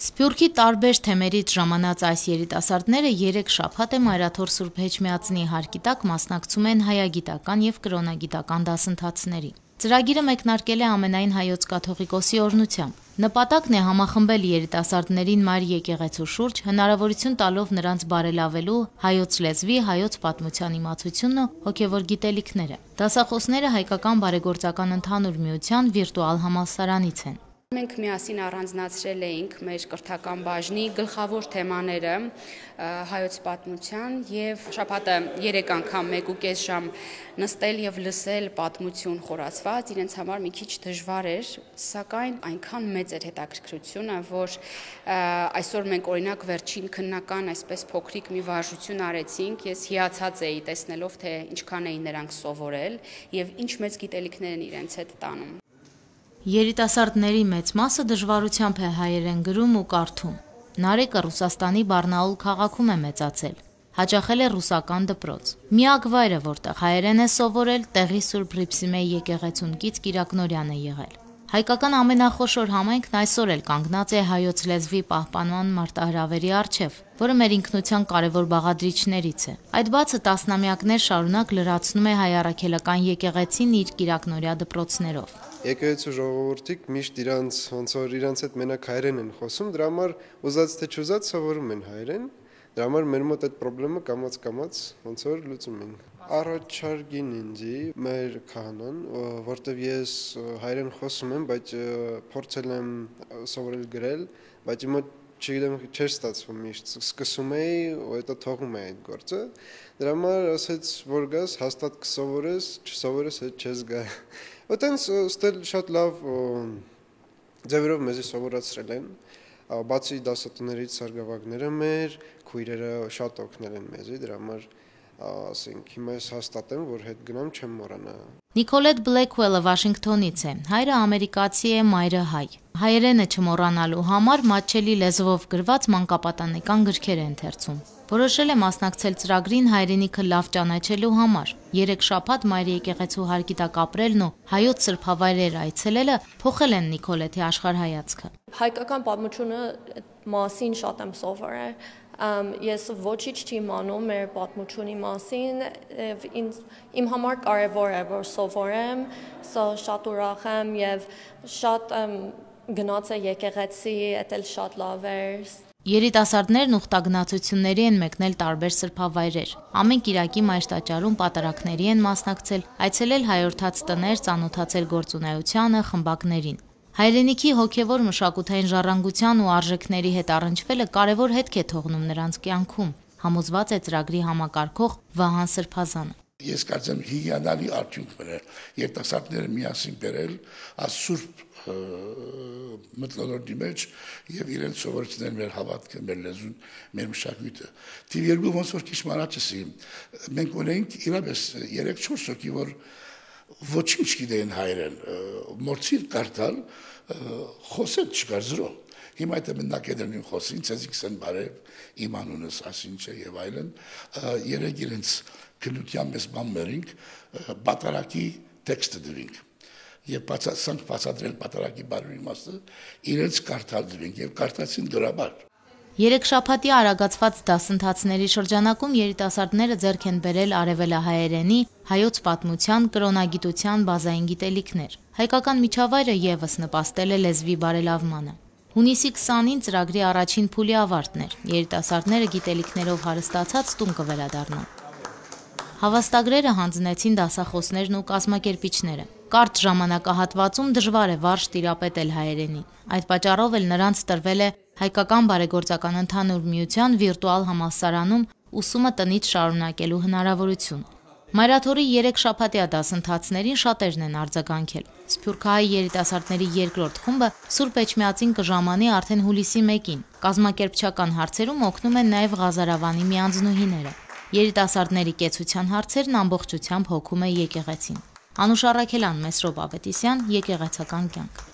Սփյուռքի տարբեր թեմերից ժամանած այս երիտասարդները 3 շաբաթ է Մայրաթոր Սուրբ Էջմիածնի հարկի տակ մասնակցում են հայագիտական և կրոնագիտական դասընթացների։ Ծրագիրը մեկնարկել է ամենայն հայոց կաթողիկոսի օրհնությամբ։ Նպատակն է համախմբել երիտասարդներին Մայր եկեղեցու շուրջ, հնարավորություն տալով նրանց բարելավելու հայոց լեզվի, հայոց պատմության իմացությունն ու հոգևոր գիտելիքները։ Դասախոսները Հայկական բարեգործական ընդհանուր միության վիրտուալ համալսարանից են։ Մենք միասին առանձնացրել էինք մեր կրթական բաժնի գլխավոր թեմաները հայոց պատմության եւ շաբաթը 3 անգամ 1.5 ժամ նստել եւ լսել պատմություն խորացված իրենց համար մի քիչ դժվար էր, սակայն այնքան մեծ էր հետաքրքրությունը, որ այսօր մենք օրինակ վերջին քննական այսպես փոքրիկ մի վարժություն արեցինք, ես հիացած էի տեսնելով թե ինչքան էին նրանք սովորել եւ ինչ մեծ գիտելիքներ են իրենց հետ տանում։ Երիտասարդների մեծ մասը դժվարությամբ է հայերեն գրում ու կարդում։ Նարեկը Ռուսաստանի Բարնաուլ քաղաքում է մեծացել։ Հաճախել է ռուսական դպրոց։ Միակ վայրը, որտեղ հայերեն է սովորել, տեղի Սուրբ Հռիփսիմեի եկեղեցուն կից Կիրակնորյան է եղել։ Հայկական ամենախոշոր համայնքն այսօր էլ կանգնած է հայոց լեզվի պահպանման մարտահրավերի առջև, որը մեր ինքնության կարևոր բաղադրիչներից է։ Այդ բացը տասնամյակներ շարունակ լրացնում է հայ առաքելական եկեղեցին իր Կիրակնորյա դպրոցներով։ Եկեղեցու ժողովուրդիկ միշտ իրանց հետ մենակ հայերեն են խոսում, դրա համար ուզած թե չուզած սովորում են հայերեն, դրա համար մեր մոտ այդ խնդրումը կամաց ոնց որ լուծում ենք։ Առաջարկին ինձի մեր քահանան, որտեվ ես հայերեն խոսում եմ, բայց փորձել եմ սովորել գրել, բայց մոտ չգիտեմ, չէր ստացվում միշտ, սկսում էի, ու հետո թողում էի այդ գործը, դրա համար ասեց, որ գաս, հաստատ կսովորես, չսովորես, հետ չես գա։ Այդտենց ստել շատ լավ ձևերով մեզի սովորացրել են, բացի դասատուներից սարգսակները մեր, քույրերը շատ օգնել են մեզի, դրա համար ասենք հիմա ես հաստատ եմ, որ հետ գնամ չեմ մոռանա։ Նիկոլետ Բլեքվելը Վաշինգտոնից է, հայրը ամերիկացի է, մայրը հայ։ Հայերենը չմոռանալու համար մատչելի լեզվով գրված մանկապատանեկան գրքեր է ընթերցում։ Որոշել է մասնակցել ծրագրին հայրենիքը լավ ճանաչելու համար։ 3 շաբաթ Մայր եկեղեցու հարկի տակ ապրելն ու հայոց սրբավայրեր այցելելը փոխել են Նիկոլետի աշխարհայացքը։ Հայկական պատմությունը մասին շատ եմ սովորել։ Ես ոչինչ չեմ անում մեր պատմությունի մասին, իմ համար կարևոր է, որ սովորեմ, շատ ուրախ եմ եւ շատ գնաց է եկեղեցի, դա շատ լավ էր։ Երիտասարդներն ուխտագնացությունների են մեկնել տարբեր սրբավայրեր։ Ամեն կիրակի Մայր տաճարում պատարակների են մասնակցել, այցելել հայորդաց տներ, ծանոթացել գործունեությանը, խմբակներին։ Հայրենիքի հոգևոր մշակութային ժառանգության ու արժեքների հետ առնչվելը կարևոր հետք է թողնում նրանց կյանքում, համոզված է ծրագրի համակարգող Վահան Սրբազանը։ Ես կարծեմ հիանալի արդյունքներ է երիտասարդները միասին բերել սուրբ մթնոլորտի մեջ եւ իրենց սովորեցնել մեր հավատքը, մեր լեզուն, մեր մշակույթը։ Թիվ 2 ոնց որ քիչ առաջի մենք ունենք իրապես 3-4 հոգի, որ ոչինչ գիտեն հայերեն, մորցիր կարդալ, խոսել չկար զրո։ Հիմա այդ մնակեդրին խոսին, ցեզիկսեն բարև, իմ անունս ասինչ է եւ այլն, երեք իրենց քննության մեզ բան մերինք, պատարակի տեքստը դրինք։ Եվ բացատրել պատարակի բարի իմաստը, իրենց կարդալ դրինք եւ կարդացին դրաբար։ 3 շաբաթի արագացված դասընթացների շրջանակում երիտասարդները ձեռք են բերել արևելահայերենի, հայոց պատմության, կրոնագիտության բազային գիտելիքներ։ Հայկական միջավայրը եւս նպաստել է լեզվի բարելավմանը։ Հունիսի 20-ին ծրագրի առաջին փուլի ավարտն էր։ Երիտասարդները գիտելիքներով հարստացած տուն կվերադառնան։ Հավաստագրերը հանձնեցին դասախոսներն ու կազմակերպիչները։ Կարճ ժամանակահատվածում դժվար է վարժ տիրապետել հայերենին։ Այդ պատճառով էլ նրանց տրվել է Հայկական բարեգործական ընդհանուր միության վիրտուալ համալսարանում ուսումը տնից շարունակելու հնարավորություն։ Մայրաթորի 3 շաբաթյա դասընթացներին շատերն են արձագանքել։ Սփյուռքահայ երիտասարդների երկրորդ խումբը Սուրբ Էջմիածին կժամանի արդեն հուլիսի 1-ին։ Կազմակերպչական հարցերում օգնում են նաև Ղազարավանի միանձնուհիները։ Երիտասարդների կեցության հարցերն ամբողջությամբ հոգում է եկեղեցին։ Անուշ Առաքելյան, Մեսրոպ Ավետիսյան, Եկեղեցական կյանք։